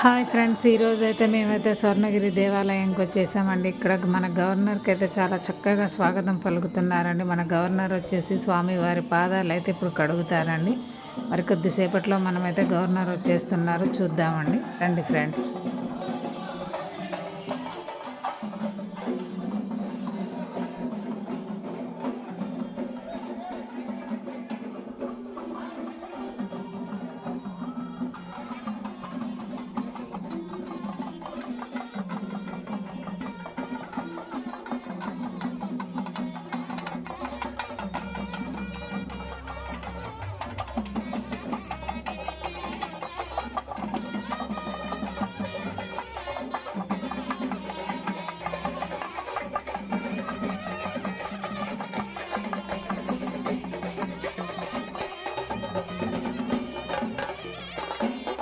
Hi friends, ఈరోజైతే మేమైతే స్వర్ణగిరి దేవాలయంకి వచ్చేసామండి. ఇక్కడ మన గవర్నర్కి అయితే చాలా చక్కగా స్వాగతం పలుకుతున్నారండి. మన గవర్నర్ వచ్చేసి స్వామివారి పాదాలు అయితే ఇప్పుడు కడుగుతారండి. మరి కొద్దిసేపట్లో మనమైతే గవర్నర్ వచ్చేస్తున్నారు, చూద్దామండి. రండి ఫ్రెండ్స్.